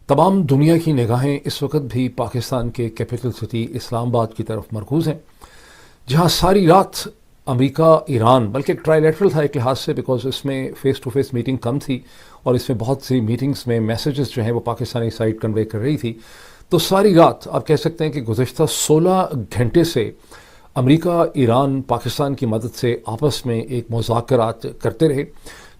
تمام دنیا کی نگاہیں اس وقت بھی پاکستان کے کیپٹل سٹی اسلام آباد کی طرف مرکوز ہیں، جہاں ساری رات امریکہ ایران، بلکہ ایک ٹرائی لیٹرل تھا ایک لحاظ سے، بیکاز اس میں فیس ٹو فیس میٹنگ کم تھی اور اس میں بہت سی میٹنگز میں میسیجز جو ہیں وہ پاکستانی سائڈ کنوے کر رہی تھی. تو ساری رات آپ کہہ سکتے ہیں کہ گزشتہ 16 گھنٹے سے امریکہ ایران پاکستان کی مدد سے آپس میں ایک مذاکرات کرتے رہے،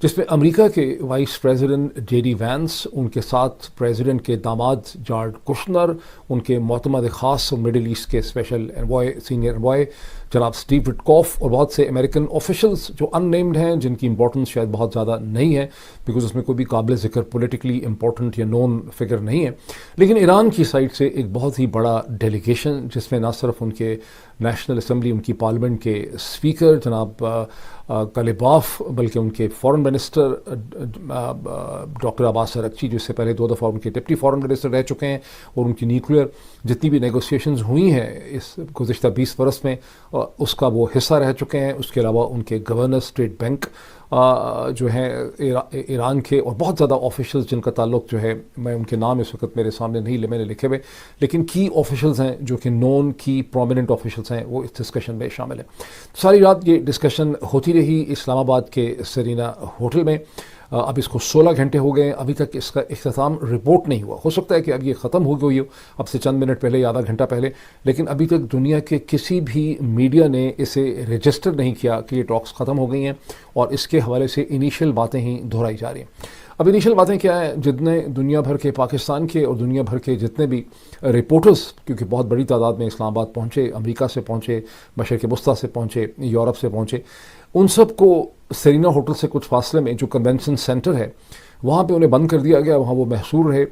جس میں امریکہ کے vice president J D Vance, ان کے ساتھ پریزیڈنٹ کے داماد جارڈ کشنر، ان کے معتمد خاص مڈل ایسٹ کے اسپیشل انوائے سینئر انوائے جناب اسٹیو وٹکوف، اور بہت سے امریکن آفیشلز جو ان نیمڈ ہیں، جن کی امپورٹنس شاید بہت زیادہ نہیں ہے بیکاز اس میں کوئی بھی قابل ذکر پولیٹیکلی امپورٹنٹ یا نون فگر نہیں ہے. لیکن ایران کی سائڈ سے ایک بہت ہی بڑا ڈیلیگیشن، جس میں نہ صرف ان کے نیشنل اسمبلی، ان کی پارلیمنٹ کے اسپیکر جناب کلیباف، بلکہ ان کے فارن منسٹر ڈاکٹر عباس ارغچی، جس سے پہلے 2 دفعہ ان کے ڈپٹی فارن منسٹر رہ چکے ہیں، اور ان کی نیوکلیئر جتنی بھی نیگوسیشنز ہوئی ہیں اس گزشتہ 20 برس میں اس کا وہ حصہ رہ چکے ہیں. اس کے علاوہ ان کے گورنر اسٹیٹ بینک جو ہیں ایران کے، اور بہت زیادہ آفیشلز جن کا تعلق جو ہے، میں ان کے نام اس وقت میرے سامنے نہیں میں نے لکھے ہوئے، لیکن کی آفیشلز ہیں جو کہ نون کی پرومیننٹ آفیشلز ہیں، وہ اس ڈسکشن میں شامل ہیں. ساری رات یہ ڈسکشن ہوتی رہی اسلام آباد کے سرینا ہوٹل میں. اب اس کو 16 گھنٹے ہو گئے، ابھی تک اس کا اختتام رپورٹ نہیں ہوا. ہو سکتا ہے کہ اب یہ ختم ہو گئی ہو اب سے چند منٹ پہلے یا آدھا گھنٹہ پہلے، لیکن ابھی تک دنیا کے کسی بھی میڈیا نے اسے رجسٹر نہیں کیا کہ یہ ٹاکس ختم ہو گئی ہیں، اور اس کے حوالے سے انیشیل باتیں ہی دہرائی جا رہی ہیں. اب انیشیل باتیں کیا ہیں؟ جتنے دنیا بھر کے پاکستان کے اور دنیا بھر کے جتنے بھی رپورٹرز، کیونکہ بہت بڑی تعداد میں اسلام آباد پہنچے، امریکہ سے پہنچے، مشرق وسطیٰ سے پہنچے، یورپ سے پہنچے، ان سب کو سرینا ہوٹل سے کچھ فاصلے میں جو کنونشن سینٹر ہے وہاں پہ انہیں بند کر دیا گیا. وہاں وہ محصور رہے،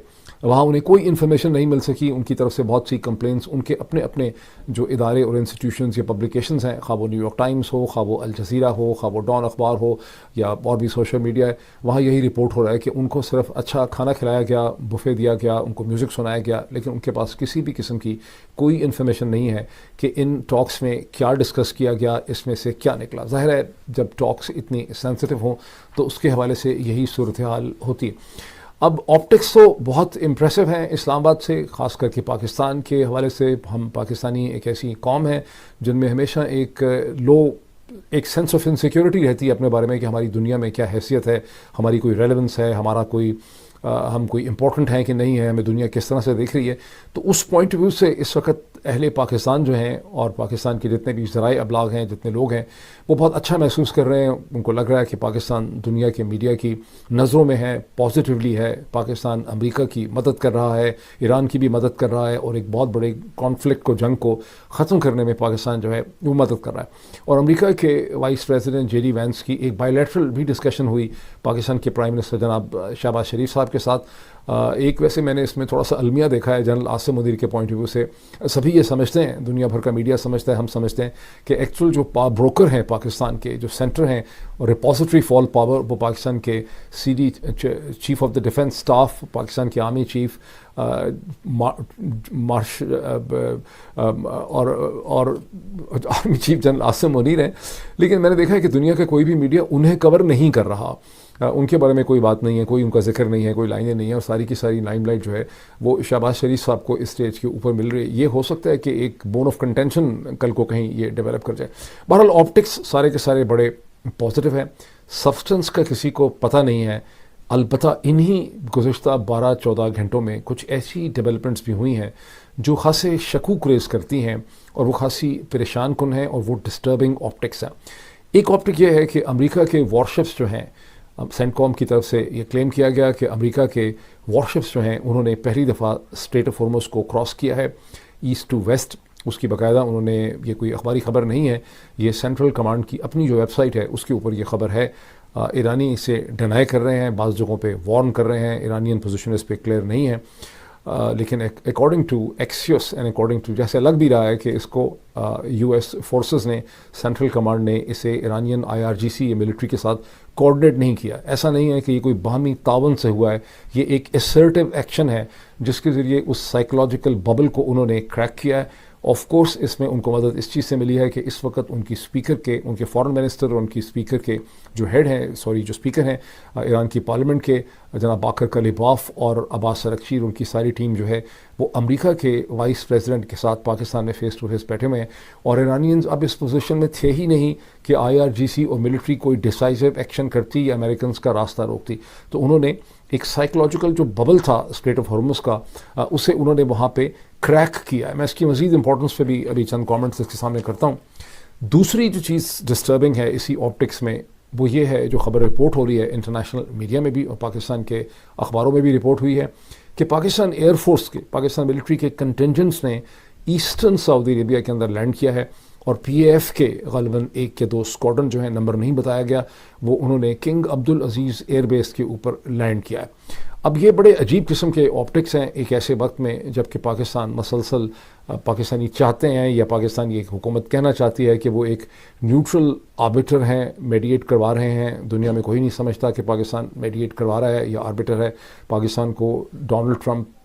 وہاں انہیں کوئی انفارمیشن نہیں مل سکی. ان کی طرف سے بہت سی کمپلینس ان کے اپنے اپنے جو ادارے اور انسٹیٹیوشنز یا پبلیکیشنز ہیں، خواہ وہ نیو یارک ٹائمز ہو، خواہ وہ الجزیرہ ہو، خواہ وہ ڈان اخبار ہو، یا اور بھی سوشل میڈیا ہے، وہاں یہی رپورٹ ہو رہا ہے کہ ان کو صرف اچھا کھانا کھلایا گیا، بفے دیا گیا، ان کو میوزک سنایا گیا، لیکن ان کے پاس کسی بھی قسم کی کوئی انفارمیشن نہیں ہے کہ ان ٹاکس میں کیا ڈسکس کیا گیا، اس میں سے کیا نکلا. ظاہر ہے جب ٹاکس اتنی سینسٹیو ہوں تو اس کے حوالے سے یہی صورتحال ہوتی ہے. اب آپٹکس تو بہت امپریسو ہیں اسلام آباد سے، خاص کر کے پاکستان کے حوالے سے. ہم پاکستانی ایک ایسی قوم ہے جن میں ہمیشہ ایک سینس آف انسیکیورٹی رہتی ہے اپنے بارے میں کہ ہماری دنیا میں کیا حیثیت ہے، ہماری کوئی ریلیونس ہے، ہم کوئی امپورٹنٹ ہیں کہ نہیں ہے، ہمیں دنیا کس طرح سے دیکھ رہی ہے. تو اس پوائنٹ آف ویو سے اس وقت اہل پاکستان جو ہیں اور پاکستان کے جتنے بھی ذرائع ابلاغ ہیں، جتنے لوگ ہیں، وہ بہت اچھا محسوس کر رہے ہیں. ان کو لگ رہا ہے کہ پاکستان دنیا کے میڈیا کی نظروں میں ہے، پازیٹیولی ہے. پاکستان امریکہ کی مدد کر رہا ہے، ایران کی بھی مدد کر رہا ہے، اور ایک بہت بڑے کانفلکٹ کو، جنگ کو ختم کرنے میں پاکستان جو ہے وہ مدد کر رہا ہے. اور امریکہ کے vice president J D Vance کی ایک بائی لیٹرل بھی ڈسکشن ہوئی پاکستان کے پرائم منسٹر جناب شہباز شریف صاحب کے ساتھ. ایک ویسے میں نے اس میں تھوڑا سا المیہ دیکھا ہے جنرل عاصم منیر کے پوائنٹ آف ویو سے. سبھی یہ سمجھتے ہیں، دنیا بھر کا میڈیا سمجھتا ہے، ہم سمجھتے ہیں کہ ایکچوئل جو بروکر ہیں پاکستان کے، جو سینٹر ہیں اور ریپوزیٹری فال پاور، وہ پاکستان کے C D chief of the defence staff, Pakistan کے آرمی چیف اور army chief general Asim Munir ہیں. لیکن میں نے دیکھا ہے کہ دنیا کا کوئی بھی میڈیا انہیں کور نہیں کر رہا، ان کے بارے میں کوئی بات نہیں ہے، کوئی ان کا ذکر نہیں ہے، کوئی لائنیں نہیں ہیں، اور ساری کی ساری لائم لائٹ جو ہے وہ شہباز شریف صاحب کو اسٹیج کے اوپر مل رہی ہے. یہ ہو سکتا ہے کہ ایک بون آف کنٹینشن کل کو کہیں یہ ڈیولپ کر جائے. بہرحال آپٹکس سارے کے سارے بڑے پازیٹیو ہیں، سبسٹنس کا کسی کو پتہ نہیں ہے. البتہ انہی گزشتہ 12-14 گھنٹوں میں کچھ ایسی ڈیولپمنٹس بھی ہوئی ہیں جو خاصے شکوک ریز کرتی ہیں، اور وہ خاصی پریشان کن ہیں، اور وہ ڈسٹربنگ آپٹکس ہیں. ایک آپٹک یہ ہے کہ امریکہ کے وارشپس جو ہیں، سینٹ کام کی طرف سے یہ کلیم کیا گیا کہ امریکہ کے وارشپس جو ہیں انہوں نے پہلی دفعہ اسٹریٹ آف ہارمز کو کراس کیا ہے ایسٹ ٹو ویسٹ. اس کی باقاعدہ انہوں نے، یہ کوئی اخباری خبر نہیں ہے، یہ سینٹرل کمانڈ کی اپنی جو ویب سائٹ ہے اس کے اوپر یہ خبر ہے. ایرانی اسے ڈینائی کر رہے ہیں، بعض جگہوں پہ وارن کر رہے ہیں، ایرانین پوزیشن اس پہ کلیئر نہیں ہے. لیکن according to Axios and according to, جیسے لگ بھی رہا ہے کہ اس کو یو ایس فورسز نے، سینٹرل کمانڈ نے اسے ایرانین IRGC یا ملٹری کے ساتھ کوآرڈینیٹ نہیں کیا. ایسا نہیں ہے کہ یہ کوئی باہمی تعاون سے ہوا ہے، یہ ایک اسرٹیو ایکشن ہے جس کے ذریعے اس سائیکولوجیکل ببل کو انہوں نے کریک کیا ہے آف کورس اس میں ان کو مدد اس چیز سے ملی ہے کہ اس وقت ان کی اسپیکر کے، ان کے فارن منسٹر اور ان کی اسپیکر کے جو ہیڈ ہیں، جو اسپیکر ہیں ایران کی پارلیمنٹ کے، جناب باقر کلیباف اور عباس ارغچی، ان کی ساری ٹیم جو ہے وہ امریکہ کے وائس پریزیڈنٹ کے ساتھ پاکستان میں فیس ٹو فیس بیٹھے ہوئے ہیں، اور ایرانینز اب اس پوزیشن میں تھے ہی نہیں کہ IRGC اور ملٹری کوئی ڈیسائزو ایکشن کرتی یا امریکنز کا راستہ روکتی. تو انہوں نے ایک سائیکولوجیکل جو ببل تھا اسٹریٹ آف ہارمز کا، اسے انہوں نے وہاں پہ کریک کیا ہے. میں اس کی مزید امپورٹنس پہ بھی ابھی چند کامنٹس اس کے سامنے کرتا ہوں. دوسری جو چیز ڈسٹربنگ ہے اسی آپٹکس میں وہ یہ ہے، جو خبر رپورٹ ہو رہی ہے انٹرنیشنل میڈیا میں بھی اور پاکستان کے اخباروں میں بھی رپورٹ ہوئی ہے، کہ پاکستان ایئر فورس کے، پاکستان ملٹری کے کنٹینجنٹس نے ایسٹرن سعودی عربیہ کے اندر لینڈ کیا ہے، اور PAF کے غالباً 1 یا 2 اسکواڈرن جو ہیں، نمبر نہیں بتایا گیا، وہ انہوں نے کنگ عبدالعزیز ایئر بیس کے اوپر لینڈ کیا ہے. اب یہ بڑے عجیب قسم کے آپٹکس ہیں ایک ایسے وقت میں جب کہ پاکستان مسلسل پاکستانی چاہتے ہیں، یا پاکستان یہ حکومت کہنا چاہتی ہے کہ وہ ایک نیوٹرل آربیٹر ہیں، میڈیٹ کروا رہے ہیں. دنیا میں کوئی نہیں سمجھتا کہ پاکستان میڈیٹ کروا رہا ہے یا آربیٹر ہے. پاکستان کو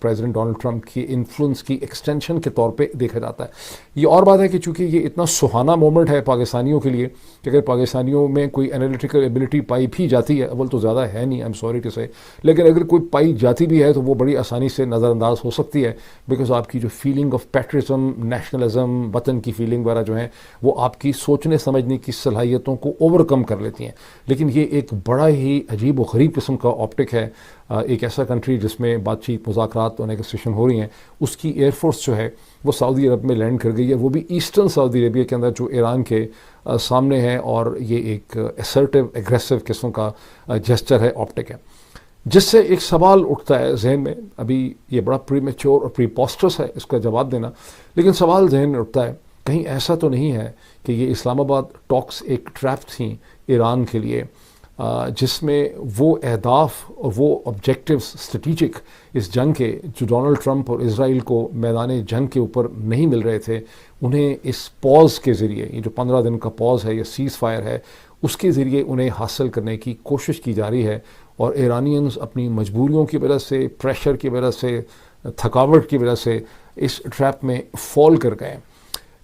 پریزیڈنٹ ڈونلڈ ٹرمپ کی انفلوئنس کی ایکسٹینشن کے طور پہ دیکھا جاتا ہے. یہ اور بات ہے کہ چونکہ یہ اتنا سہانا مومنٹ ہے پاکستانیوں کے لیے کہ اگر پاکستانیوں میں کوئی انالیٹیکل ایبلٹی پائی بھی جاتی ہے، اول تو زیادہ ہے نہیں، آئی ایم سوری ٹو سے، لیکن اگر کوئی پائی جاتی بھی ہے تو وہ بڑی آسانی سے نظر انداز ہو سکتی ہے، بیکاز آپ کی جو فیلنگ آف پیٹریزم، نیشنلزم، وطن کی فیلنگ وغیرہ جو ہیں وہ آپ کی سوچنے سمجھنے کی صلاحیتوں کو اوور کم کر لیتی ہیں. لیکن یہ ایک بڑا ہی عجیب و غریب قسم کا آپٹک ہے. ایک ایسا کنٹری جس میں بات چیت، مذاکرات اور نیگوسیشن ہو رہی ہیں، اس کی ایئر فورس جو ہے وہ سعودی عرب میں لینڈ کر گئی ہے، وہ بھی ایسٹرن سعودی عربیہ کے اندر جو ایران کے سامنے ہے، اور یہ ایک اسرٹیو ایگریسو قسم کا جسچر ہے، آپٹک ہے. جس سے ایک سوال اٹھتا ہے ذہن میں، ابھی یہ بڑا پری میچور اور پری پوسٹرس ہے اس کا جواب دینا، لیکن سوال ذہن میں اٹھتا ہے، کہیں ایسا تو نہیں ہے کہ یہ اسلام آباد ٹاکس ایک ٹریپ تھیں ایران کے لیے، جس میں وہ اہداف اور وہ آبجیکٹیوز اسٹریٹجک اس جنگ کے جو ڈونلڈ ٹرمپ اور اسرائیل کو میدان جنگ کے اوپر نہیں مل رہے تھے، انہیں اس پاز کے ذریعے، یہ جو 15 دن کا پاز ہے یا سیز فائر ہے، اس کے ذریعے انہیں حاصل کرنے کی کوشش کی جا رہی ہے. اور ایرانینز اپنی مجبوریوں کی وجہ سے، پریشر کی وجہ سے، تھکاوٹ کی وجہ سے اس ٹریپ میں فال کر گئے.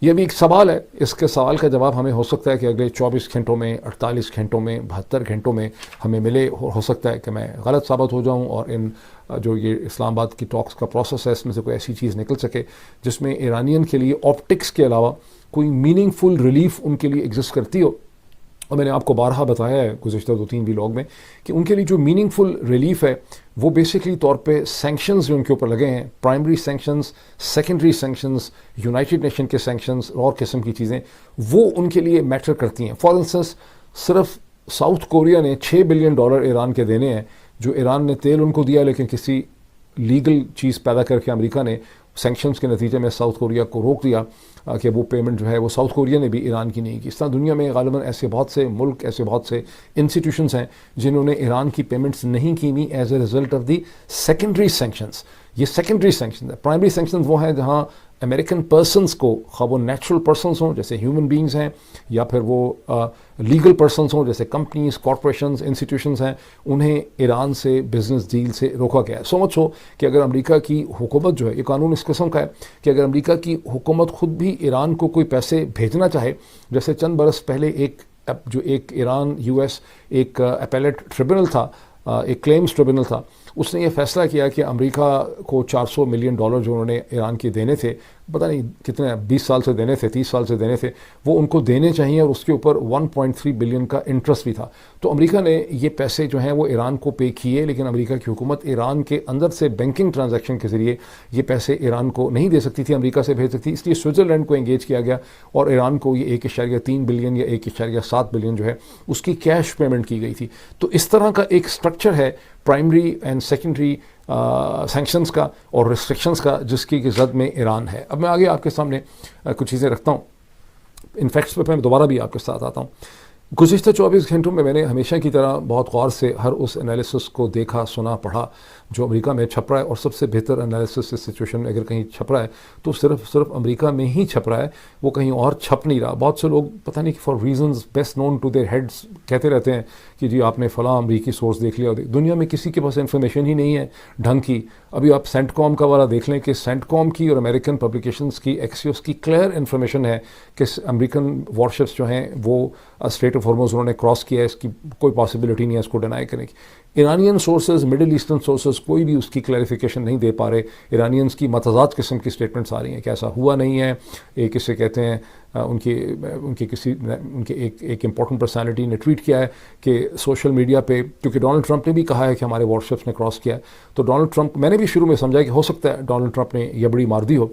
یہ بھی ایک سوال ہے. اس کے سوال کا جواب ہمیں ہو سکتا ہے کہ اگلے 24 گھنٹوں میں، 48 گھنٹوں میں، 72 گھنٹوں میں ہمیں ملے. ہو سکتا ہے کہ میں غلط ثابت ہو جاؤں اور ان جو یہ اسلام آباد کی ٹاکس کا پروسیس ہے اس میں سے کوئی ایسی چیز نکل سکے جس میں ایرانین کے لیے آپٹکس کے علاوہ کوئی میننگ فل ریلیف ان کے لیے ایگزسٹ کرتی ہو. اور میں نے آپ کو بارہا بتایا ہے گزشتہ 2-3 ولاگ میں کہ ان کے لیے جو میننگ فل ریلیف ہے وہ بیسکلی طور پہ سینکشنز جو ان کے اوپر لگے ہیں، primary sanctions, secondary sanctions, United nation کے سینکشنز اور قسم کی چیزیں، وہ ان کے لیے میٹر کرتی ہیں. فار انسٹنس صرف ساؤتھ کوریا نے $6 بلین ایران کے دینے ہیں، جو ایران نے تیل ان کو دیا، لیکن کسی لیگل چیز پیدا کر کے امریکہ نے سینکشنز کے نتیجے میں ساؤتھ کوریا کو روک دیا کہ وہ پیمنٹ جو ہے وہ ساؤتھ کوریا نے بھی ایران کی نہیں کی. اس طرح دنیا میں غالباً ایسے بہت سے ملک، ایسے بہت سے انسٹیٹیوشنز ہیں جنہوں نے ایران کی پیمنٹس نہیں کی ہوئی as a result of the secondary sanctions. یہ سیکنڈری سینکشنز ہیں. پرائمری سینکشنز وہ ہیں جہاں امریکن پرسنز کو، خواہ وہ نیچرل پرسنز ہوں جیسے ہیومن بینگز ہیں، یا پھر وہ لیگل پرسنز ہوں جیسے کمپنیز، کارپوریشنز، انسٹیٹیوشنز ہیں، انہیں ایران سے بزنس ڈیل سے روکا گیا ہے. سو مچ ہو کہ اگر امریکہ کی حکومت جو ہے، یہ قانون اس قسم کا ہے کہ اگر امریکہ کی حکومت خود بھی ایران کو کوئی پیسے بھیجنا چاہے، جیسے چند برس پہلے ایک ایران US ایک اپیلیٹ ٹریبونل تھا، ایک کلیمز ٹریبونل تھا، اس نے یہ فیصلہ کیا کہ امریکہ کو $400 ملین جو انہوں نے ایران کے دینے تھے، پتہ نہیں کتنے 20 سال سے دینے تھے، 30 سال سے دینے تھے، وہ ان کو دینے چاہیے، اور اس کے اوپر 1.3 بلین کا انٹرسٹ بھی تھا. تو امریکہ نے یہ پیسے جو ہیں وہ ایران کو پے کیے، لیکن امریکہ کی حکومت ایران کے اندر سے بینکنگ ٹرانزیکشن کے ذریعے یہ پیسے ایران کو نہیں دے سکتی تھی، امریکہ سے بھیج سکتی، اس لیے سوئٹزرلینڈ کو انگیج کیا گیا اور ایران کو یہ 1.3 بلین یا 1.7 بلین جو ہے اس کی کیش پیمنٹ کی گئی تھی. تو اس طرح کا ایک اسٹرکچر ہے پرائمری اینڈ سیکنڈری سینکشنز کا اور ریسٹرکشنز کا، جس کی زد میں ایران ہے. اب میں آگے آپ کے سامنے کچھ چیزیں رکھتا ہوں، ان فیکٹس پہ میں دوبارہ بھی آپ کے ساتھ آتا ہوں. گزشتہ 24 گھنٹوں میں نے ہمیشہ کی طرح بہت غور سے ہر اس انالیسس کو دیکھا، سنا، پڑھا جو امریکہ میں چھپ رہا ہے، اور سب سے بہتر انالیسس اس سچویشن میں اگر کہیں چھپ رہا ہے تو صرف امریکہ میں ہی چھپ رہا ہے، وہ کہیں اور چھپ نہیں رہا. بہت سے لوگ پتہ نہیں for reasons best known to their heads کہتے رہتے ہیں کہ جی آپ نے فلاں امریکی سورس دیکھ لیا. دنیا میں کسی کے پاس انفارمیشن ہی نہیں ہے ڈھنگ کی ابھی آپ سینٹ کام کا والا دیکھ لیں کہ سینٹ کام کی اور امریکن پبلیکیشنز کی ایکسیوس کی کلیئر انفارمیشن ہے کہ امریکن وارشپس جو ہیں وہ اسٹریٹ آف ہارموز انہوں نے کراس کیا ہے، اس کی کوئی پاسبلٹی نہیں ہے اس کو ڈینائی کرنے کی۔ Iranian sources, middle eastern sources کوئی بھی اس کی کلیریفیکیشن نہیں دے پا رہے۔ ایرانینز کی متضاد قسم کی اسٹیٹمنٹس آ رہی ہیں کہ ایسا ہوا نہیں ہے۔ ایک اسے کہتے ہیں ان کے ایک امپورٹنٹ پرسنالٹی نے ٹویٹ کیا ہے کہ سوشل میڈیا پہ، کیونکہ ڈونلڈ ٹرمپ نے بھی کہا ہے کہ ہمارے وارشپس نے کراس کیا ہے، تو ڈونلڈ ٹرمپ، میں نے بھی شروع میں سمجھا کہ ہو سکتا ہے ڈونلڈ ٹرمپ نے یہ بڑی مار دی ہو،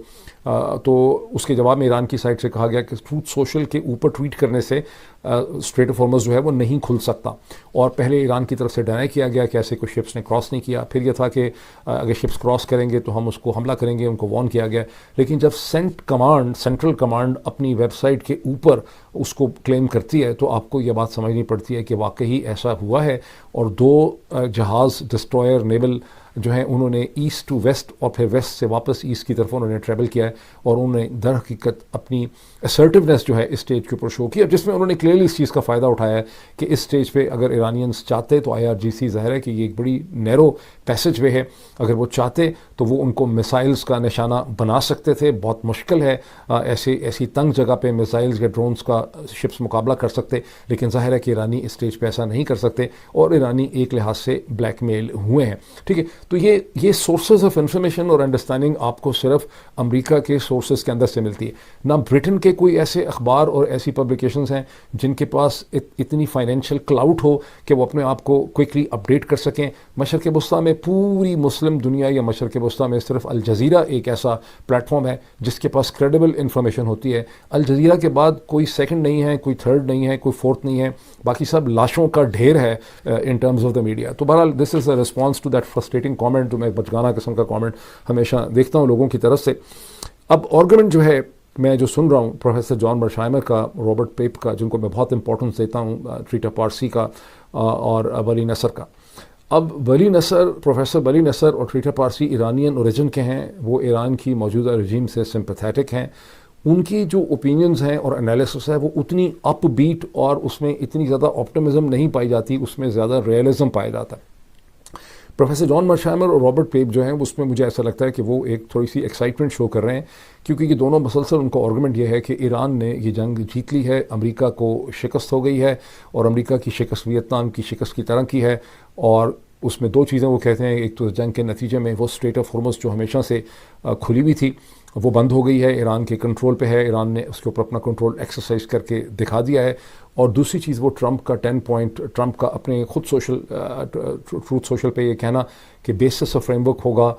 تو اس کے جواب میں ایران کی سائٹ سے کہا گیا کہ ٹروتھ سوشل کے اوپر ٹویٹ کرنے سے اسٹریٹ آف ہارمز جو ہے وہ نہیں کھل سکتا، اور پہلے ایران کی طرف سے ڈینائی کیا گیا کہ ایسے کوئی شپس نے کراس نہیں کیا۔ پھر یہ تھا کہ اگر شپس کراس کریں گے تو ہم اس کو حملہ کریں گے، ان کو وارن کیا گیا۔ لیکن جب سینٹرل کمانڈ اپنی ویب سائٹ کے اوپر اس کو کلیم کرتی ہے تو آپ کو یہ بات سمجھنی پڑتی ہے کہ واقعی ایسا ہوا ہے، اور 2 جہاز ڈسٹرائر نیول جو ہیں انہوں نے ایسٹ ٹو ویسٹ اور پھر ویسٹ سے واپس ایسٹ کی طرف انہوں نے ٹریول کیا ہے، اور انہوں نے در حقیقت اپنی اسرٹیونیس جو ہے اس اسٹیج کے اوپر شو کی، جس میں انہوں نے کلیئرلی اس چیز کا فائدہ اٹھایا ہے کہ اس اسٹیج پہ اگر ایرانینز چاہتے تو IRGC ظاہر ہے کہ یہ ایک بڑی نیرو پیسج وے ہے، اگر وہ چاہتے تو وہ ان کو میسائلز کا نشانہ بنا سکتے تھے۔ بہت مشکل ہے ایسی تنگ جگہ پہ میسائلز یا ڈرونز کا شپس مقابلہ کر سکتے، لیکن ظاہر ہے کہ ایرانی اس اسٹیج پہ ایسا نہیں کر سکتے، اور ایرانی ایک لحاظ سے بلیک میل ہوئے ہیں۔ ٹھیک ہے، تو یہ سورسز آف انفارمیشن اور انڈرسٹینڈنگ آپ کو صرف امریکہ کے سورسز کے اندر سے ملتی ہے، نہ برٹن کے کوئی ایسے اخبار اور ایسی پبلیکیشنز ہیں جن کے پاس اتنی فائنینشیل کلاؤٹ ہو کہ وہ اپنے آپ کو کوئکلی اپڈیٹ کر سکیں۔ مشرق وسطیٰ میں پوری مسلم دنیا یا مشرق وسطیٰ میں صرف الجزیرہ ایک ایسا پلیٹ فارم ہے جس کے پاس کریڈیبل انفارمیشن ہوتی ہے۔ الجزیرہ کے بعد کوئی سیکنڈ نہیں ہے، کوئی تھرڈ نہیں ہے، کوئی فورتھ نہیں ہے، باقی سب لاشوں کا ڈھیر ہے in terms of the media. تو بہرحال this is a response to that frustrating comment, جو میں بچگانہ قسم کا کامنٹ ہمیشہ دیکھتا ہوں لوگوں کی طرف سے۔ اب آرگومنٹ جو ہے میں جو سن رہا ہوں پروفیسر جان مرشائمر کا، رابرٹ پیپ کا، جن کو میں بہت امپورٹنس دیتا ہوں، ٹریٹا پارسی کا، اور ولی نصر کا۔ اب پروفیسر ولی نصر اور ٹریٹا پارسی ایرانین اوریجن کے ہیں، وہ ایران کی موجودہ رجیم سے سمپیتھیٹک ہیں۔ ان کی جو اوپینینز ہیں اور انالیسس ہے وہ اتنی اپ بیٹ اور اس میں اتنی زیادہ آپٹمزم نہیں پائی جاتی، اس میں زیادہ ریئلزم پایا جاتا ہے۔ پروفیسر جان مرشائمر اور رابرٹ پیپ جو ہیں اس میں مجھے ایسا لگتا ہے کہ وہ ایک تھوڑی سی ایکسائٹمنٹ شو کر رہے ہیں، کیونکہ یہ دونوں مسلسل ان کا آرگومنٹ یہ ہے کہ ایران نے یہ جنگ جیت لی ہے، امریکہ کو شکست ہو گئی ہے، اور امریکہ کی شکست ویتنام کی شکست کی طرح کی ہے۔ اور اس میں 2 چیزیں وہ کہتے ہیں، ایک تو جنگ کے نتیجے میں وہ اسٹریٹ آف ہارمز جو ہمیشہ سے کھلی ہوئی تھی وہ بند ہو گئی ہے، ایران کے کنٹرول پہ ہے، ایران نے اس کے اوپر اپنا کنٹرول ایکسرسائز کر کے دکھا دیا ہے۔ اور دوسری چیز وہ ٹرمپ کا 10 پوائنٹ، ٹرمپ کا اپنے خود ٹروتھ سوشل پہ یہ کہنا کہ بیسس آف فریم ورک ہوگا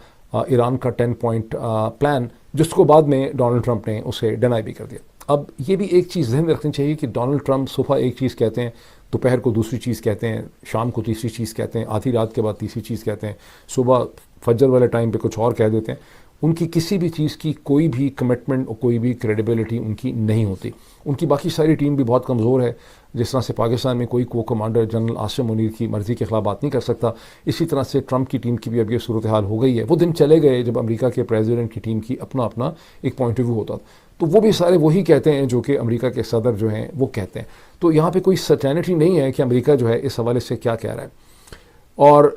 ایران کا 10 پوائنٹ پلان، جس کو بعد میں ڈونلڈ ٹرمپ نے اسے ڈینائی بھی کر دیا۔ اب یہ بھی ایک چیز ذہن میں رکھنی چاہیے کہ ڈونلڈ ٹرمپ صبح ایک چیز کہتے ہیں، دوپہر کو دوسری چیز کہتے ہیں، شام کو تیسری چیز کہتے ہیں، آدھی رات کے بعد تیسری چیز کہتے ہیں، صبح فجر والے ٹائم پہ کچھ اور کہہ دیتے ہیں۔ ان کی کسی بھی چیز کی کوئی بھی کمٹمنٹ اور کوئی بھی کریڈیبلٹی ان کی نہیں ہوتی۔ ان کی باقی ساری ٹیم بھی بہت کمزور ہے، جس طرح سے پاکستان میں کوئی کو کمانڈر جنرل عاصم منیر کی مرضی کے خلاف بات نہیں کر سکتا، اسی طرح سے ٹرمپ کی ٹیم کی بھی اب یہ صورتحال ہو گئی ہے۔ وہ دن چلے گئے جب امریکہ کے پریزیڈنٹ کی ٹیم کی اپنا ایک پوائنٹ آف ویو ہوتا تھا، تو وہ بھی سارے وہی کہتے ہیں جو کہ امریکہ کے صدر جو ہیں وہ کہتے ہیں۔ تو یہاں پہ کوئی سرٹینٹی نہیں ہے کہ امریکہ جو ہے اس حوالے سے کیا کہہ رہا ہے۔ اور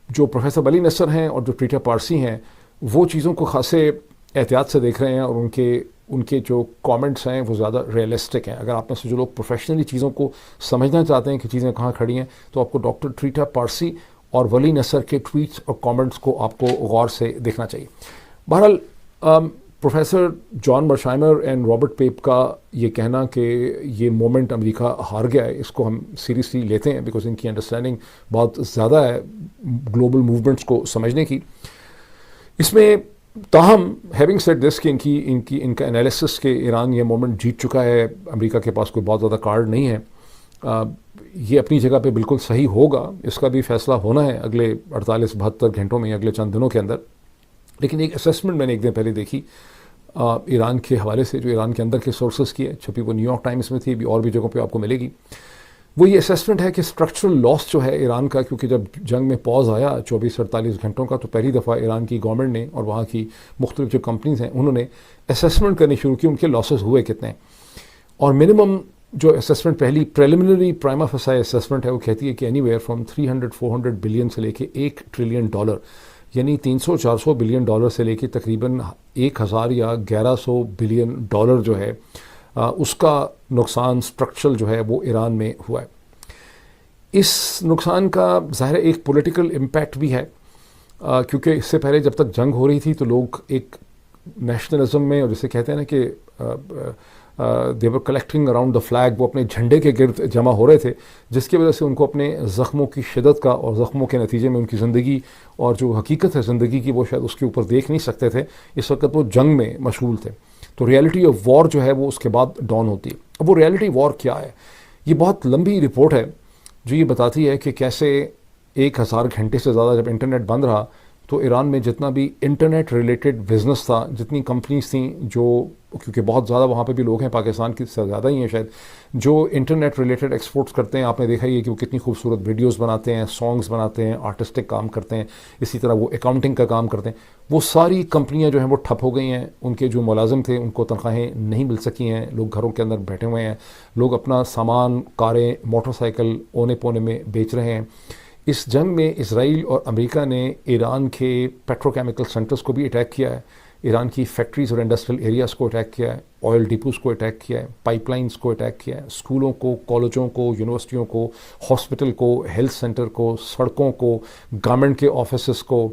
جو پروفیسر ولی نصر ہیں اور جو ٹریٹا پارسی ہیں وہ چیزوں کو خاصے احتیاط سے دیکھ رہے ہیں، اور ان کے جو کامنٹس ہیں وہ زیادہ ریئلسٹک ہیں۔ اگر آپ میں سے جو لوگ پروفیشنلی چیزوں کو سمجھنا چاہتے ہیں کہ چیزیں کہاں کھڑی ہیں، تو آپ کو ڈاکٹر ٹریٹا پارسی اور ولی نصر کے ٹویٹس اور کامنٹس کو آپ کو غور سے دیکھنا چاہیے۔ بہرحال پروفیسر جان مرشائمر اینڈ رابرٹ پیپ کا یہ کہنا کہ یہ مومنٹ امریکہ ہار گیا ہے، اس کو ہم سیریسلی لیتے ہیں، بیکاز ان کی انڈرسٹینڈنگ بہت زیادہ ہے گلوبل موومنٹس کو سمجھنے کی۔ اس میں تاہم ہیونگ سیڈ دس کہ ان کا انالیسس کہ ایران یہ مومنٹ جیت چکا ہے، امریکہ کے پاس کوئی بہت زیادہ کارڈ نہیں ہے، یہ اپنی جگہ پہ بالکل صحیح ہوگا، اس کا بھی فیصلہ ہونا ہے اگلے 48-72 گھنٹوں میں، اگلے چند دنوں کے اندر۔ لیکن ایک اسیسمنٹ میں نے ایک دن پہلے دیکھی ایران کے حوالے سے، جو ایران کے اندر کے سورسز کی ہے، چھپی وہ نیو یارک ٹائمز میں تھی، بھی اور بھی جگہوں پہ آپ کو ملے گی۔ وہ یہ اسیسمنٹ ہے کہ اسٹرکچرل لاس جو ہے ایران کا، کیونکہ جب جنگ میں پاز آیا 24-48 گھنٹوں کا، تو پہلی دفعہ ایران کی گورنمنٹ نے اور وہاں کی مختلف جو کمپنیز ہیں انہوں نے اسیسمنٹ کرنی شروع کی، ان کے لاسز ہوئے کتنے، اور منیمم جو اسیسمنٹ پہلی پریلیمنری پرائما فیسائی اسیسمنٹ ہے وہ کہتی ہے کہ اینی ویئر فرام 300-400 بلین سے لے کے $1 ٹریلین یعنی 300-400 بلین ڈالر سے لے کے تقریباً 1000 یا 1100 بلین ڈالر جو ہے اس کا نقصان اسٹرکچرل جو ہے وہ ایران میں ہوا ہے. اس نقصان کا ظاہر ایک پولیٹیکل امپیکٹ بھی ہے کیونکہ اس سے پہلے جب تک جنگ ہو رہی تھی تو لوگ ایک نیشنلزم میں، اور جسے کہتے ہیں نا کہ دے ور کلیکٹنگ اراؤنڈ دا فلیگ، وہ اپنے جھنڈے کے گرد جمع ہو رہے تھے، جس کی وجہ سے ان کو اپنے زخموں کی شدت کا اور زخموں کے نتیجے میں ان کی زندگی اور جو حقیقت ہے زندگی کی وہ شاید اس کے اوپر دیکھ نہیں سکتے تھے. اس وقت وہ جنگ میں مشغول تھے، تو ریئلٹی آف وار جو ہے وہ اس کے بعد ڈاؤن ہوتی ہے. اب وہ ریئلٹی وار کیا ہے؟ یہ بہت لمبی رپورٹ ہے جو یہ بتاتی ہے کہ کیسے 1000 گھنٹے سے زیادہ جب انٹرنیٹ بند رہا تو ایران میں جتنا بھی انٹرنیٹ ریلیٹڈ بزنس تھا، جتنی کمپنیز تھیں جو، کیونکہ بہت زیادہ وہاں پہ بھی لوگ ہیں پاکستان کی سے زیادہ ہی ہیں شاید، جو انٹرنیٹ ریلیٹڈ ایکسپورٹس کرتے ہیں. آپ نے دیکھا ہی ہے کہ وہ کتنی خوبصورت ویڈیوز بناتے ہیں، سانگز بناتے ہیں، آرٹسٹک کام کرتے ہیں، اسی طرح وہ اکاؤنٹنگ کا کام کرتے ہیں. وہ ساری کمپنیاں جو ہیں وہ ٹھپ ہو گئی ہیں. ان کے جو ملازم تھے ان کو تنخواہیں نہیں مل سکی ہیں، لوگ گھروں کے اندر بیٹھے ہوئے ہیں، لوگ اپنا سامان، کاریں، موٹر سائیکل اونے پونے میں بیچ رہے ہیں. اس جنگ میں اسرائیل اور امریکہ نے ایران کے پیٹروکیمیکل سینٹرز کو بھی اٹیک کیا ہے، ایران کی فیکٹریز اور انڈسٹریل ایریاز کو اٹیک کیا ہے، آئل ڈیپوز کو اٹیک کیا ہے، پائپ لائنز کو اٹیک کیا ہے، اسکولوں کو، کالجوں کو، یونیورسٹیوں کو، ہاسپٹل کو، ہیلتھ سینٹر کو، سڑکوں کو، گورنمنٹ کے آفیسز کو،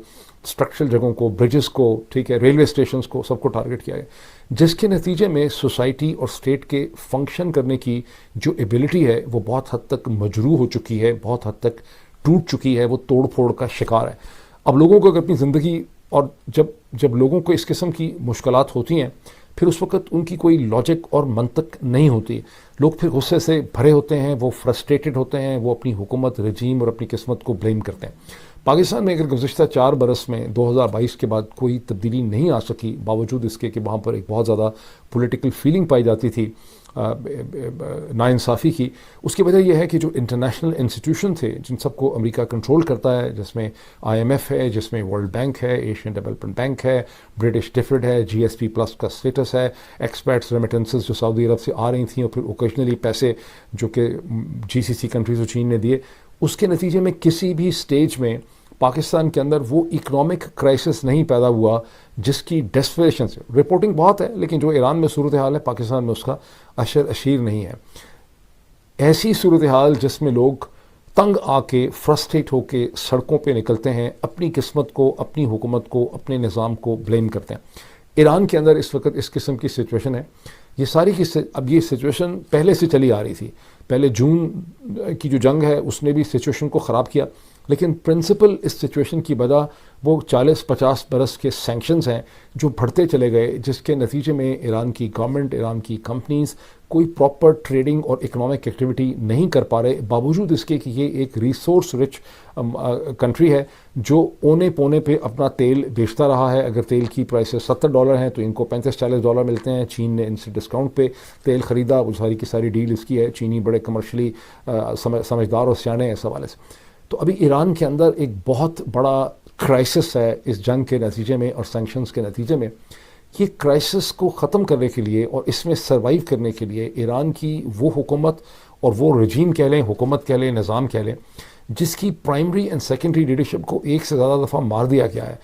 اسٹرکچرل جگہوں کو، برجز کو، ٹھیک ہے، ریلوے اسٹیشنز کو، سب کو ٹارگٹ کیا ہے، جس کے نتیجے میں سوسائٹی اور اسٹیٹ کے فنکشن کرنے کی جو ایبلٹی ہے وہ بہت حد تک مجروح ہو چکی ہے، بہت حد تک ٹوٹ چکی ہے، وہ توڑ پھوڑ کا شکار ہے. اب لوگوں کو اپنی زندگی، اور جب لوگوں کو اس قسم کی مشکلات ہوتی ہیں پھر اس وقت ان کی کوئی لاجک اور منطق نہیں ہوتی. لوگ پھر غصے سے بھرے ہوتے ہیں، وہ فرسٹریٹڈ ہوتے ہیں، وہ اپنی حکومت، رجیم اور اپنی قسمت کو بلیم کرتے ہیں. پاکستان میں اگر گزشتہ 4 برس میں 2022 کے بعد کوئی تبدیلی نہیں آ سکی، باوجود اس کے کہ وہاں پر ایک بہت زیادہ پولیٹیکل فیلنگ پائی جاتی تھی ناانصافی کی، اس کی وجہ یہ ہے کہ جو انٹرنیشنل انسٹیٹیوشن تھے جن سب کو امریکہ کنٹرول کرتا ہے، جس میں IMF ہے، جس میں ورلڈ بینک ہے، ایشین ڈیولپمنٹ بینک ہے، برٹش ڈیفڈ ہے، GSP+ کا اسٹیٹس ہے، ایکسپیٹس ریمیٹنسز جو سعودی عرب سے آ رہی تھیں اور پھر اوکیجنلی پیسے جو کہ GCC کنٹریز اور چین نے دیے، اس کے نتیجے میں کسی بھی سٹیج میں پاکستان کے اندر وہ اکنامک کرائسس نہیں پیدا ہوا جس کی ڈیسپریشن سے رپورٹنگ بہت ہے، لیکن جو ایران میں صورتحال ہے پاکستان میں اس کا اشر اشیر نہیں ہے. ایسی صورتحال جس میں لوگ تنگ آ کے، فرسٹریٹ ہو کے سڑکوں پہ نکلتے ہیں، اپنی قسمت کو، اپنی حکومت کو، اپنے نظام کو بلیم کرتے ہیں. ایران کے اندر اس وقت اس قسم کی سچویشن ہے. یہ ساری کی اب یہ سچویشن پہلے سے چلی آ رہی تھی. پہلے جون کی جو جنگ ہے اس نے بھی سچویشن کو خراب کیا، لیکن پرنسپل اس سچویشن کی وجہ وہ 40-50 برس کے سینکشنز ہیں جو بڑھتے چلے گئے، جس کے نتیجے میں ایران کی گورنمنٹ، ایران کی کمپنیز کوئی پراپر ٹریڈنگ اور اکنامک ایکٹیویٹی نہیں کر پا رہے، باوجود اس کے کہ یہ ایک ریسورس رچ کنٹری ہے جو اونے پونے پہ اپنا تیل بیچتا رہا ہے. اگر تیل کی پرائسز $70 ہیں تو ان کو $35-40 ملتے ہیں. چین نے ان سے ڈسکاؤنٹ پہ تیل خریدا، وہ ساری کی ساری ڈیل اس کی ہے. چینی بڑے کمرشلی سمجھدار اور سیانے ہیں اس حوالے سے. تو ابھی ایران کے اندر ایک بہت بڑا کرائسس ہے اس جنگ کے نتیجے میں اور سینکشنز کے نتیجے میں. یہ کرائسس کو ختم کرنے کے لیے اور اس میں سروائیو کرنے کے لیے ایران کی وہ حکومت اور وہ رجیم کہہ لیں، حکومت کہہ لیں، نظام کہہ لیں، جس کی پرائمری اینڈ سیکنڈری لیڈرشپ کو ایک سے زیادہ دفعہ مار دیا گیا ہے.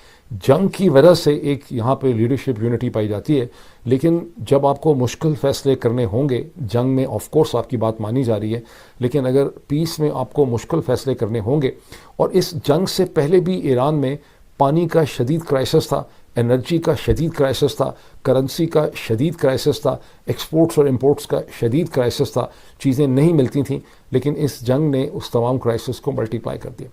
جنگ کی وجہ سے ایک یہاں پہ لیڈرشپ یونٹی پائی جاتی ہے، لیکن جب آپ کو مشکل فیصلے کرنے ہوں گے، جنگ میں آف کورس آپ کی بات مانی جا رہی ہے، لیکن اگر پیس میں آپ کو مشکل فیصلے کرنے ہوں گے، اور اس جنگ سے پہلے بھی ایران میں پانی کا شدید کرائسس تھا، انرجی کا شدید کرائسس تھا، کرنسی کا شدید کرائسس تھا، ایکسپورٹس اور امپورٹس کا شدید کرائسس تھا، چیزیں نہیں ملتی تھیں، لیکن اس جنگ نے اس تمام کرائسس کو ملٹیپلائی کر دیا.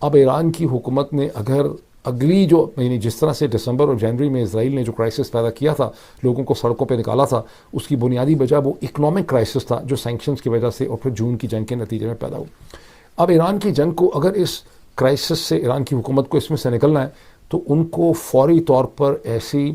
اب ایران کی حکومت نے اگر اگلی جو یعنی جس طرح سے دسمبر اور جنوری میں اسرائیل نے جو کرائسس پیدا کیا تھا، لوگوں کو سڑکوں پہ نکالا تھا، اس کی بنیادی وجہ وہ اکنامک کرائسس تھا جو سینکشنز کی وجہ سے اور پھر جون کی جنگ کے نتیجے میں پیدا ہوا. اب ایران کی جنگ کو اگر اس کرائسس سے ایران کی حکومت کو اس میں سے نکلنا ہے تو ان کو فوری طور پر ایسی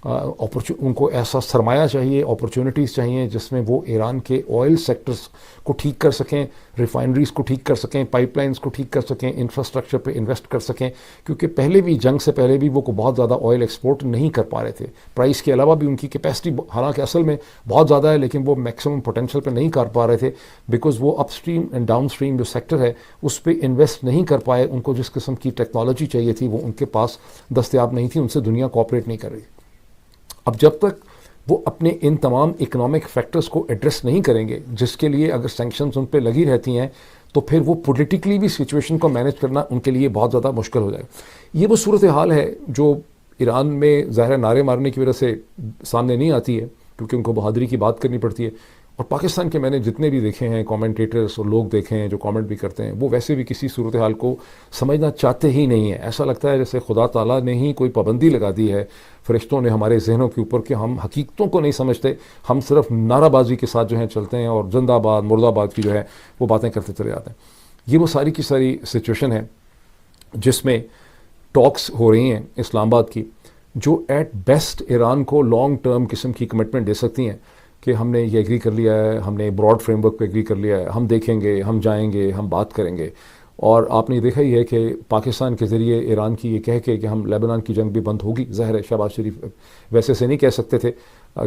ان کو ایسا سرمایہ چاہیے، اپرچونیٹیز چاہیے جس میں وہ ایران کے آئل سیکٹرز کو ٹھیک کر سکیں، ریفائنریز کو ٹھیک کر سکیں، پائپ لائنز کو ٹھیک کر سکیں، انفراسٹرکچر پہ انویسٹ کر سکیں، کیونکہ پہلے بھی جنگ سے پہلے بھی وہ کو بہت زیادہ آئل ایکسپورٹ نہیں کر پا رہے تھے، پرائس کے علاوہ بھی ان کی کیپیسٹی حالانکہ اصل میں بہت زیادہ ہے لیکن وہ میکسیمم پوٹینشیل پہ نہیں کر پا رہے تھے، بیکاز وہ اپ اسٹریم اینڈ ڈاؤن اسٹریم جو سیکٹر ہے اس پہ انویسٹ نہیں کر پائے، ان کو جس قسم کی ٹیکنالوجی چاہیے تھی وہ ان کے پاس دستیاب نہیں تھی، ان سے دنیا کوآپریٹ نہیں کر رہی۔ اب جب تک وہ اپنے ان تمام اکنامک فیکٹرز کو ایڈریس نہیں کریں گے، جس کے لیے اگر سینکشنز ان پہ لگی رہتی ہیں تو پھر وہ پولیٹیکلی بھی سچویشن کو مینیج کرنا ان کے لیے بہت زیادہ مشکل ہو جائے گا۔ یہ وہ صورتحال ہے جو ایران میں ظاہر نعرے مارنے کی وجہ سے سامنے نہیں آتی ہے، کیونکہ ان کو بہادری کی بات کرنی پڑتی ہے، اور پاکستان کے میں نے جتنے بھی دیکھے ہیں کامنٹیٹرز اور لوگ دیکھے ہیں جو کامنٹ بھی کرتے ہیں، وہ ویسے بھی کسی صورتحال کو سمجھنا چاہتے ہی نہیں ہیں۔ ایسا لگتا ہے جیسے خدا تعالیٰ نے ہی کوئی پابندی لگا دی ہے فرشتوں نے ہمارے ذہنوں کے اوپر کہ ہم حقیقتوں کو نہیں سمجھتے، ہم صرف نعرہ بازی کے ساتھ جو ہیں چلتے ہیں اور زندہ آباد مرد آباد کی جو ہے وہ باتیں کرتے چلے جاتے ہیں۔ یہ وہ ساری کی ساری سچویشن ہے جس میں ٹاکس ہو رہی ہیں اسلام آباد کی، جو ایٹ بیسٹ ایران کو لانگ ٹرم قسم کی کمٹمنٹ دے سکتی ہیں کہ ہم نے یہ ایگری کر لیا ہے، ہم نے براڈ فریم ورک پہ ایگری کر لیا ہے، ہم دیکھیں گے، ہم جائیں گے، ہم بات کریں گے۔ اور آپ نے دیکھا ہی ہے کہ پاکستان کے ذریعے ایران کی یہ کہہ کے کہ ہم لیبنان کی جنگ بھی بند ہوگی، ظاہر ہے شہباز شریف ویسے سے نہیں کہہ سکتے تھے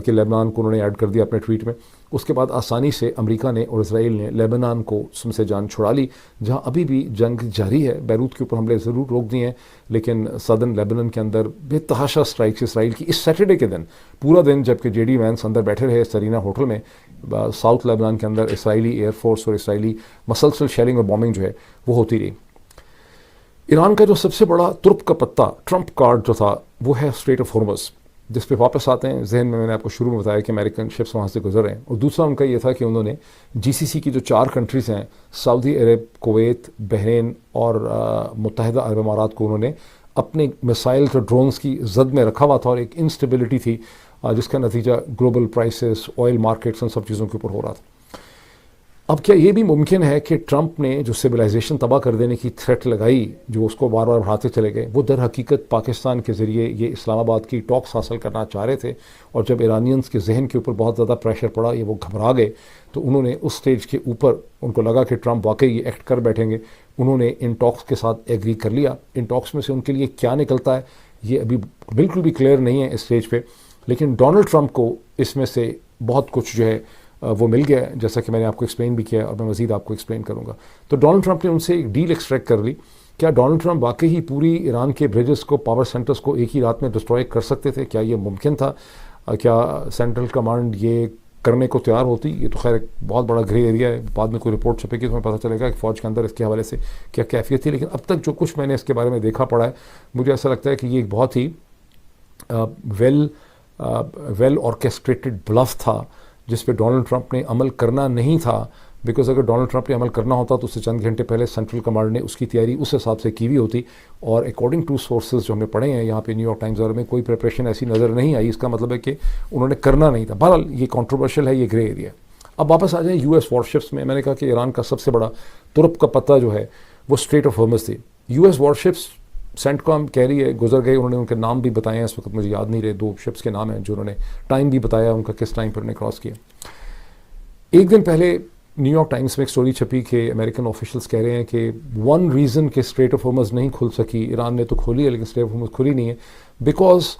کہ لیبنان کو انہوں نے ایڈ کر دیا اپنے ٹویٹ میں، اس کے بعد آسانی سے امریکہ نے اور اسرائیل نے لیبنان کو اس میں سے جان چھڑا لی، جہاں ابھی بھی جنگ جاری ہے۔ بیروت کے اوپر حملے ضرور روک دیے ہیں لیکن سدرن لیبنان کے اندر بے تحاشا اسٹرائکس اسرائیل کی اس سیٹرڈے کے دن پورا دن، جبکہ جے ڈی وینس اندر بیٹھے رہے سرینا ہوٹل میں ساؤتھ لیبنان کے اندر، اسرائیلی ایئر فورس اور اسرائیلی مسلسل شیلنگ اور بومبنگ جو ہے وہ ہوتی رہی۔ ایران کا جو سب سے بڑا ترپ کا پتا ٹرمپ کارڈ جو تھا وہ ہے اسٹریٹ آف ہارمز، جس پہ واپس آتے ہیں ذہن میں نے آپ کو شروع میں بتایا کہ امریکن شپس وہاں سے گزر رہے ہیں، اور دوسرا ان کا یہ تھا کہ انہوں نے جی سی سی کی جو 4 کنٹریز ہیں سعودی عرب، کویت، بحرین اور متحدہ عرب امارات کو انہوں نے اپنے میسائل اور ڈرونز کی زد میں رکھا ہوا تھا، اور ایک انسٹیبلٹی تھی جس کا نتیجہ گلوبل پرائسز، آئل مارکیٹس، ان سب چیزوں کے اوپر ہو رہا تھا۔ اب کیا یہ بھی ممکن ہے کہ ٹرمپ نے جو سویلائزیشن تباہ کر دینے کی تھریٹ لگائی، جو اس کو بار بار بڑھاتے چلے گئے، وہ در حقیقت پاکستان کے ذریعے یہ اسلام آباد کی ٹاکس حاصل کرنا چاہ رہے تھے، اور جب ایرانینز کے ذہن کے اوپر بہت زیادہ پریشر پڑا، یہ وہ گھبرا گئے، تو انہوں نے اس سٹیج کے اوپر ان کو لگا کہ ٹرمپ واقعی یہ ایکٹ کر بیٹھیں گے، انہوں نے ان ٹاکس کے ساتھ ایگری کر لیا۔ ان ٹاکس میں سے ان کے لیے کیا نکلتا ہے یہ ابھی بالکل بھی کلیئر نہیں ہے اس سٹیج پہ، لیکن ڈونلڈ ٹرمپ کو اس میں سے بہت کچھ جو ہے وہ مل گیا ہے، جیسا کہ میں نے آپ کو ایکسپلین بھی کیا اور میں مزید آپ کو ایکسپلین کروں گا۔ تو ڈونلڈ ٹرمپ نے ان سے ایک ڈیل ایکسٹریکٹ کر لی۔ کیا ڈونلڈ ٹرمپ واقعی ہی پوری ایران کے بریجز کو، پاور سینٹرز کو ایک ہی رات میں ڈسٹروائے کر سکتے تھے؟ کیا یہ ممکن تھا؟ کیا سینٹرل کمانڈ یہ کرنے کو تیار ہوتی؟ یہ تو خیر ایک بہت بڑا گرے ایریا ہے، بعد میں کوئی رپورٹ چھپے گی تو ہمیں پتہ چلے گا کہ فوج کے اندر اس کے حوالے سے کیا کیفیت تھی، لیکن اب تک جو کچھ میں نے اس کے بارے میں دیکھا پڑھا ہے، مجھے ایسا لگتا ہے کہ یہ ایک بہت ہی ویل آرکیسٹریٹڈ بلف تھا جس پہ ڈونلڈ ٹرمپ نے عمل کرنا نہیں تھا، بیکاز اگر ڈونلڈ ٹرمپ نے عمل کرنا ہوتا تو اس سے چند گھنٹے پہلے سینٹرل کمانڈ نے اس کی تیاری اس حساب سے کی ہوئی ہوتی، اور اکارڈنگ ٹو سورسز جو ہم نے پڑھے ہیں یہاں پہ نیو یارک ٹائمز میں کوئی پریپریشن ایسی نظر نہیں آئی۔ اس کا مطلب ہے کہ انہوں نے کرنا نہیں تھا۔ بہرحال یہ کنٹروورشل ہے، یہ گرے ایریا ہے۔ اب واپس آ جائیں یو ایس وارشپس میں، میں نے کہا کہ ایران کا سب سے بڑا ترپ کا پتہ جو ہے وہ اسٹریٹ آف ہارمز تھی۔ یو ایس وارشپس سینٹ کام کہہ رہی ہے گزر گئے، انہوں نے ان کے نام بھی بتائے ہیں، اس وقت مجھے یاد نہیں رہے، 2 شپس کے نام ہیں جو انہوں نے ٹائم بھی بتایا ان کا کس ٹائم پر انہوں نے کراس کیا۔ ایک دن پہلے نیو یارک ٹائمز میں ایک سٹوری چھپی کہ امریکن آفیشلز کہہ رہے ہیں کہ ون ریزن کہ اسٹریٹ آف ہارمز نہیں کھل سکی، ایران نے تو کھولی ہے لیکن اسٹریٹ آف ہارمز کھلی نہیں ہے، بیکاز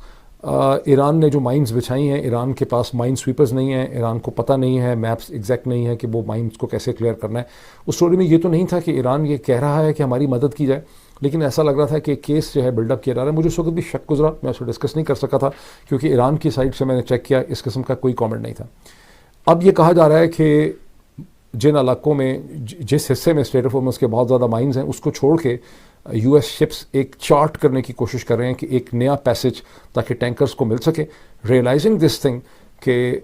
ایران نے جو مائنز بچھائی ہیں، ایران کے پاس مائن سویپرز نہیں ہیں، ایران کو پتہ نہیں ہے، میپس ایگزیکٹ نہیں ہے کہ وہ مائنز کو کیسے کلیئر کرنا ہے۔ اس سٹوری میں یہ تو نہیں تھا کہ ایران یہ کہہ رہا ہے کہ ہماری مدد کی جائے، لیکن ایسا لگ رہا تھا کہ کیس جو ہے بلڈ اپ کیا جا رہا ہے۔ مجھے اس وقت بھی شک گزرا، میں اسے ڈسکس نہیں کر سکا تھا کیونکہ ایران کی سائڈ سے میں نے چیک کیا، اس قسم کا کوئی کامنٹ نہیں تھا۔ اب یہ کہا جا رہا ہے کہ جن علاقوں میں جس حصے میں اسٹریٹ آف ہارمز کے بہت زیادہ مائنز ہیں اس کو چھوڑ کے یو ایس شپس ایک چارٹ کرنے کی کوشش کر رہے ہیں کہ ایک نیا پیسج تاکہ ٹینکرز کو مل سکے، ریئلائزنگ دس تھنگ کہ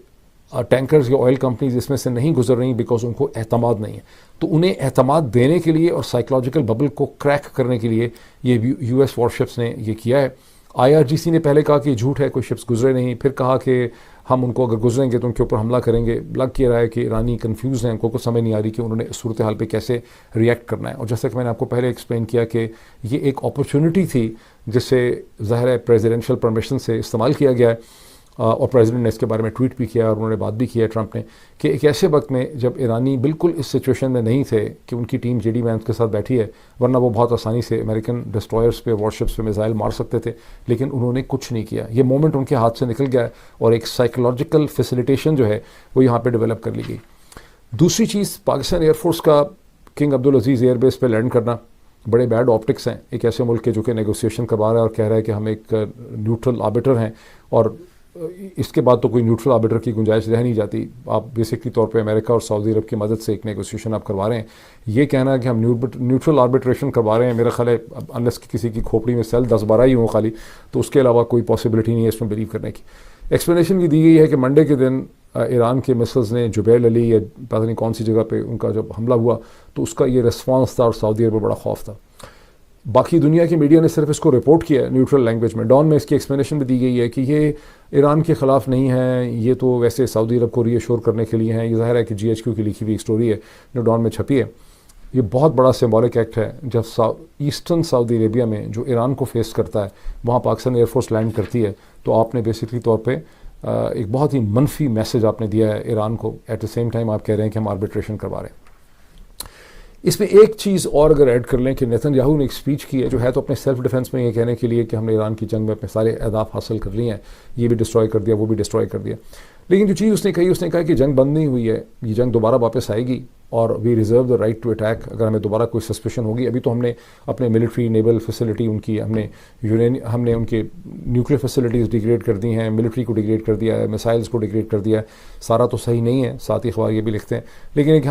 ٹینکرز یا آئل کمپنیز اس میں سے نہیں گزر رہی بیکاز ان کو اعتماد نہیں ہے، تو انہیں اعتماد دینے کے لیے اور سائیکلوجیکل ببل کو کریک کرنے کے لیے یہ یو ایس وارشپس نے یہ کیا ہے۔ آئی آر جی سی نے پہلے کہا کہ یہ جھوٹ ہے، کوئی شپس گزرے نہیں، پھر کہا کہ ہم ان کو اگر گزریں گے تو ان کے اوپر حملہ کریں گے۔ لگ یہ رہا ہے کہ ایرانی کنفیوز ہیں، ان کو کچھ سمجھ نہیں آ رہی کہ انہوں نے اس صورتحال پہ کیسے ریئیکٹ کرنا ہے، اور جیسا کہ میں نے آپ کو پہلے ایکسپلین کیا کہ یہ ایک اپرچونٹی تھی جسے ظاہر ہے پریزیڈنشل پرمیشن سے استعمال کیا گیا ہے، اور پریزیڈنٹ نے اس کے بارے میں ٹویٹ بھی کیا اور انہوں نے بات بھی کی ہے ٹرمپ نے، کہ ایک ایسے وقت میں جب ایرانی بالکل اس سچویشن میں نہیں تھے کہ ان کی ٹیم جے ڈی وینس کے ساتھ بیٹھی ہے، ورنہ وہ بہت آسانی سے امریکن ڈسٹرائرز پہ، وارشپس پہ میزائل مار سکتے تھے، لیکن انہوں نے کچھ نہیں کیا. یہ مومنٹ ان کے ہاتھ سے نکل گیا ہے اور ایک سائیکولوجیکل فیسیلیٹیشن جو ہے وہ یہاں پہ ڈیولپ کر لی گئی. دوسری چیز، پاکستان ایئر فورس کا کنگ عبدالعزیز ایئر بیس پہ لینڈ کرنا بڑے بیڈ آپٹکس ہیں ایک ایسے ملک کے جو کہ نیگوسیشن کروا رہا ہے اور کہہ رہا ہے کہ ہم ایک نیوٹرل آربیٹر ہیں، اور اس کے بعد تو کوئی نیوٹرل آربیٹر کی گنجائش رہ نہیں جاتی. آپ بیسکلی طور پہ امریکہ اور سعودی عرب کی مدد سے ایک نیگوسیشن آپ کروا رہے ہیں. یہ کہنا ہے کہ ہم نیوٹرل آربیٹریشن کروا رہے ہیں، میرا خیال ہے انلیس کہ کسی کی کھوپڑی میں سیل 10-12 ہی ہوں خالی، تو اس کے علاوہ کوئی پاسبلٹی نہیں ہے اس میں بلیو کرنے کی. ایکسپلینیشن یہ دی گئی ہے کہ منڈے کے دن ایران کے مسلز نے جبیل علی یا پتہ نہیں کون سی جگہ پہ ان کا جب حملہ ہوا تو اس کا یہ ریسپانس تھا اور سعودی عرب میں بڑا خوف تھا. باقی دنیا کی میڈیا نے صرف اس کو رپورٹ کیا ہے نیوٹرل لینگویج میں. ڈان میں اس کی ایکسپلینیشن بھی دی گئی ہے کہ یہ ایران کے خلاف نہیں ہے، یہ تو ویسے سعودی عرب کو ری ایشور کرنے کے لیے ہیں. یہ ظاہر ہے کہ GHQ کی لکھی ہوئی ایک سٹوری ہے جو ڈان میں چھپی ہے. یہ بہت بڑا سمبولک ایکٹ ہے جب ایسٹرن سعودی عربیہ میں جو ایران کو فیس کرتا ہے وہاں پاکستان ایئر فورس لینڈ کرتی ہے، تو آپ نے بیسکلی طور پہ ایک بہت ہی منفی میسج آپ نے دیا ہے ایران کو. ایٹ دا سیم ٹائم آپ کہہ رہے ہیں کہ ہم آربیٹریشن کروا رہے ہیں. اس میں ایک چیز اور اگر ایڈ کر لیں کہ نیتن یاہو نے ایک اسپیچ کی ہے جو ہے تو اپنے سیلف ڈیفنس میں یہ کہنے کے لیے کہ ہم نے ایران کی جنگ میں اپنے سارے اہداف حاصل کر لیے ہیں، یہ بھی ڈسٹروائے کر دیا، وہ بھی ڈسٹروائے کر دیا. لیکن جو چیز اس نے کہا کہ جنگ بند نہیں ہوئی ہے، یہ جنگ دوبارہ واپس آئے گی اور we reserve the right to attack اگر ہمیں دوبارہ کوئی سسپیشن ہوگی. ابھی تو ہم نے اپنے ملٹری نیول فیسلٹی ان کی ہم نے ان کے نیوکلیر فیسلٹیز ڈیگریڈ کر دی ہیں، ملٹری کو ڈیگریڈ کر دیا ہے، میسائلز کو ڈیگریڈ کر دیا ہے. سارا تو صحیح نہیں ہے، ساتھ ہی اخبار یہ بھی لکھتے ہیں، لیکن ایک ہم